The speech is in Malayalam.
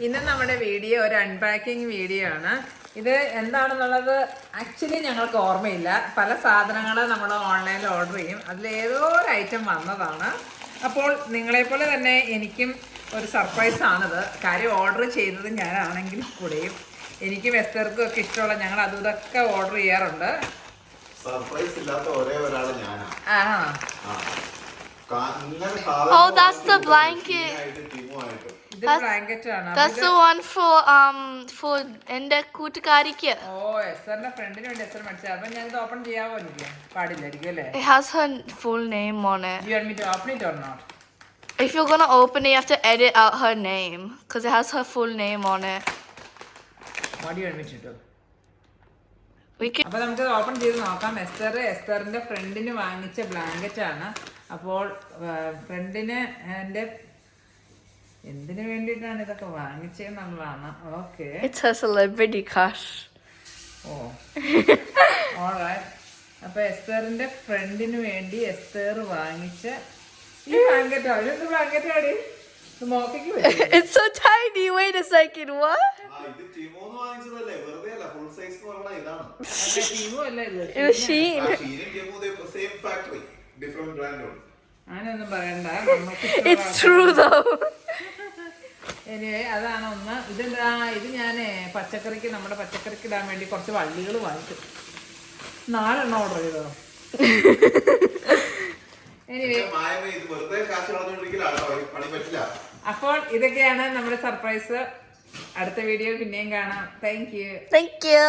ഇന്ന് നമ്മുടെ വീഡിയോ ഒരു അൺപാക്കിംഗ് വീഡിയോ ആണ്. ഇത് എന്താണെന്നുള്ളത് ആക്ച്വലി ഞങ്ങൾക്ക് ഓർമ്മയില്ല. പല സാധനങ്ങൾ നമ്മൾ ഓൺലൈനിൽ ഓർഡർ ചെയ്യും, അതിലേതോ ഒരു ഐറ്റം വന്നതാണ്. അപ്പോൾ നിങ്ങളെപ്പോലെ തന്നെ എനിക്കും ഒരു സർപ്രൈസാണിത്. കാര്യം ഓർഡർ ചെയ്തത് ഞാനാണെങ്കിൽ കൂടെയും എനിക്കും എസ്തർക്കും ഒക്കെ ഇഷ്ടമുള്ള ഞങ്ങൾ അതും ഇതൊക്കെ ഓർഡർ ചെയ്യാറുണ്ട്. സർപ്രൈസ് ഇല്ലാത്ത ഒരേ ഒരാൾ ഞാനാണ്. Oh, that's the blanket. That's the one for എന്റെ കൂട്ടുകാരിക്ക്. എസ്തറിന്റെ ഫ്രണ്ടിന് വേണ്ടി എസ്തർ മേടിച്ചത്. അപ്പൊ ഞാൻ ഇത് ഓപ്പൺ ചെയ്യാവോ? പാടില്ലായിരിക്കും അല്ലേ? It has her full name on it. You want me to open it or not? If you're gonna open it, you have to edit out her name because it has her full name on it. What do you want me to do? We can. അപ്പോൾ നമുക്ക് ഓപ്പൺ ചെയ്ത് നോക്കാം. എസ്തറിന്റെ ഫ്രണ്ടിന് വാങ്ങിച്ച ബ്ലാങ്കറ്റ് ആണ്. അപ്പോൾ ഫ്രണ്ടിന് എൻ്റെ എന്തിനു വേണ്ടിയിട്ടാണ് ഇതൊക്കെ വാങ്ങിച്ചതെന്നുള്ളതാണ്. Okay, It's her celebrity crush. All right. അപ്പോൾ എസ്തറിന്റെ ഫ്രണ്ടിന് വേണ്ടി എസ്തർ വാങ്ങിച്ച ഈ ബ്ലാങ്കറ്റ്. അതിനെന്ത് ബ്ലാങ്കറ്റ് ആണ്? നോക്കിക്ക് പറ്റും. It's so tiny. Wait a second. What? It was Shein. അങ്ങനെയൊന്നും പറയണ്ട. It's true though. എനിവേ അതാണ് ഒന്ന്. ഇത് ഞാൻ പച്ചക്കറിക്ക്, നമ്മുടെ പച്ചക്കറിക്ക് ഇടാൻ വേണ്ടി കുറച്ച് വള്ളികൾ വാങ്ങിച്ചു. 4 എണ്ണം ഓർഡർ ചെയ്തോ. എനിവേ അപ്പോൾ ഇതൊക്കെയാണ് നമ്മുടെ സർപ്രൈസ്. അടുത്ത വീഡിയോ പിന്നെയും കാണാം. Thank you. Thank you.